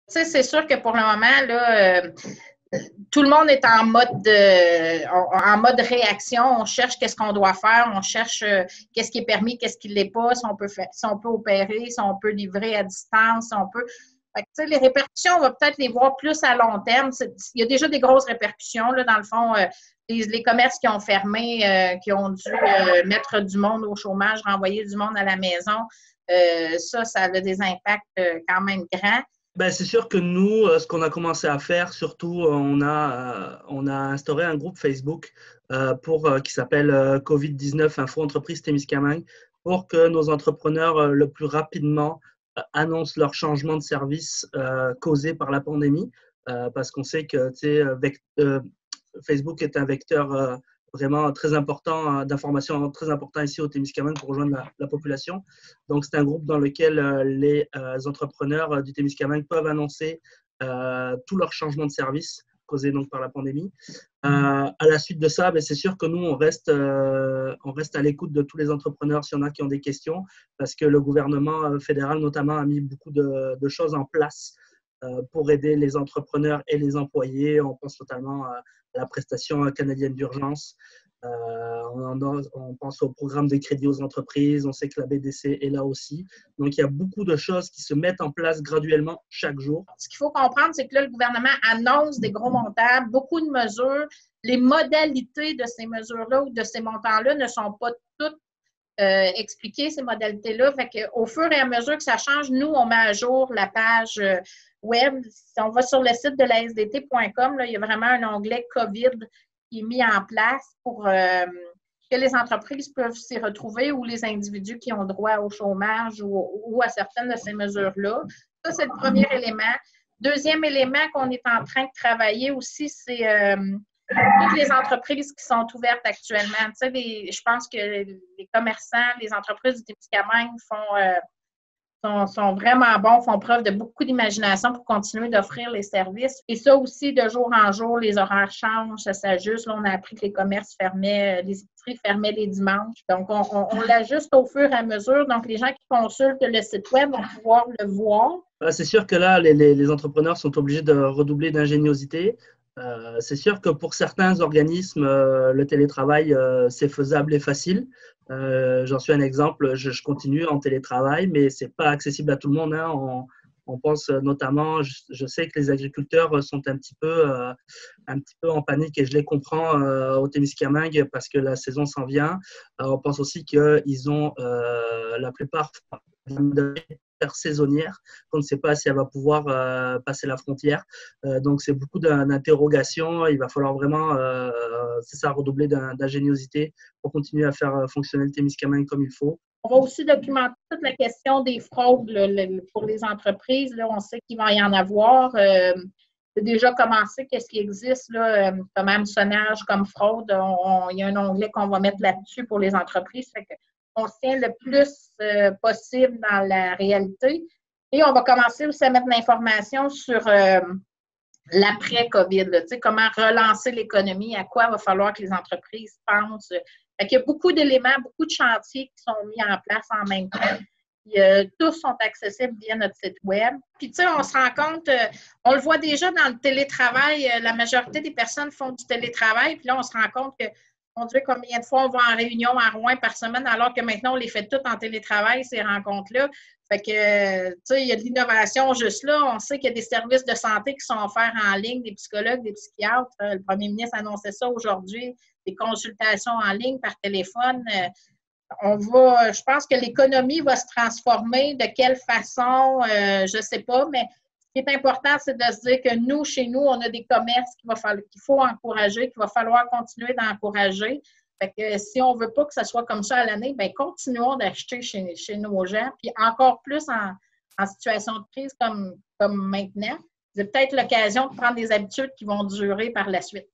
Tu sais, c'est sûr que pour le moment, là, tout le monde est en mode réaction. On cherche qu'est-ce qu'on doit faire, on cherche qu'est-ce qui est permis, qu'est-ce qui ne l'est pas, si on peut opérer, si on peut livrer à distance, si on peut. Fait que, tu sais, les répercussions, on va peut-être les voir plus à long terme. Il y a déjà des grosses répercussions, là, dans le fond. Les commerces qui ont fermé, qui ont dû mettre du monde au chômage, renvoyer du monde à la maison, ça a des impacts quand même grands. Ben, c'est sûr que nous, ce qu'on a commencé à faire, surtout, on a instauré un groupe Facebook qui s'appelle COVID-19 Info Entreprise Témiscamingue pour que nos entrepreneurs le plus rapidement annoncent leur changement de service causé par la pandémie parce qu'on sait que Facebook est un vecteur vraiment très important, d'informations très important ici au Témiscamingue pour rejoindre la population. Donc, c'est un groupe dans lequel les entrepreneurs du Témiscamingue peuvent annoncer tous leurs changements de service causés donc par la pandémie. À la suite de ça, c'est sûr que nous, on reste à l'écoute de tous les entrepreneurs s'il y en a qui ont des questions, parce que le gouvernement fédéral, notamment, a mis beaucoup de choses en place pour aider les entrepreneurs et les employés. On pense notamment à la prestation canadienne d'urgence. On pense au programme de crédit aux entreprises. On sait que la BDC est là aussi. Donc, il y a beaucoup de choses qui se mettent en place graduellement chaque jour. Ce qu'il faut comprendre, c'est que là, le gouvernement annonce des gros montants, beaucoup de mesures. Les modalités de ces mesures-là ou de ces montants-là ne sont pas toutes expliquées, ces modalités-là. Fait qu'au fur et à mesure que ça change, nous, on met à jour la page web. Si on va sur le site de la SDT.com, là, il y a vraiment un onglet COVID qui est mis en place pour que les entreprises peuvent s'y retrouver ou les individus qui ont droit au chômage ou à certaines de ces mesures-là. Ça, c'est le premier élément. Deuxième élément qu'on est en train de travailler aussi, c'est toutes les entreprises qui sont ouvertes actuellement. Tu sais, je pense que les commerçants, les entreprises du Témiscamingue sont vraiment bons, font preuve de beaucoup d'imagination pour continuer d'offrir les services. Et ça aussi, de jour en jour, les horaires changent, ça s'ajuste. Là, on a appris que les commerces fermaient, les épiceries fermaient les dimanches. Donc, on l'ajuste au fur et à mesure. Donc, les gens qui consultent le site web vont pouvoir le voir. C'est sûr que là, les entrepreneurs sont obligés de redoubler d'ingéniosité. C'est sûr que pour certains organismes, le télétravail, c'est faisable et facile. J'en suis un exemple, je continue en télétravail, mais ce n'est pas accessible à tout le monde. Hein. On pense notamment, je sais que les agriculteurs sont un petit peu en panique et je les comprends au Témiscamingue parce que la saison s'en vient. On pense aussi qu'ils ont la plupart saisonnière, qu'on ne sait pas si elle va pouvoir passer la frontière. Donc, c'est beaucoup d'interrogations. Il va falloir vraiment, redoubler d'ingéniosité pour continuer à faire fonctionner le Témiscamingue comme il faut. On va aussi documenter toute la question des fraudes pour les entreprises. Là, on sait qu'il va y en avoir. C'est déjà commencé. Qu'est-ce qui existe là, comme hameçonnage, comme fraude? Il y a un onglet qu'on va mettre là-dessus pour les entreprises. Fait qu'on se tient le plus possible dans la réalité. Et on va commencer aussi à mettre l'information sur l'après-COVID. Tu sais, comment relancer l'économie, à quoi va falloir que les entreprises pensent. Fait qu'il y a beaucoup d'éléments, beaucoup de chantiers qui sont mis en place en même temps. Tous sont accessibles via notre site web. Puis, tu sais, on se rend compte, on le voit déjà dans le télétravail, la majorité des personnes font du télétravail. Puis là, on se rend compte que, on dirait combien de fois on va en réunion à Rouen par semaine, alors que maintenant, on les fait toutes en télétravail, ces rencontres-là. Fait que, tu sais, il y a de l'innovation juste là. On sait qu'il y a des services de santé qui sont offerts en ligne, des psychologues, des psychiatres. Le premier ministre annonçait ça aujourd'hui, des consultations en ligne par téléphone. Je pense que l'économie va se transformer. De quelle façon, je ne sais pas, mais ce qui est important, c'est de se dire que nous, chez nous, on a des commerces qu'il faut encourager, qu'il va falloir continuer d'encourager. Fait que si on ne veut pas que ça soit comme ça à l'année, bien, continuons d'acheter chez nos gens, puis encore plus en situation de crise comme maintenant. C'est peut-être l'occasion de prendre des habitudes qui vont durer par la suite.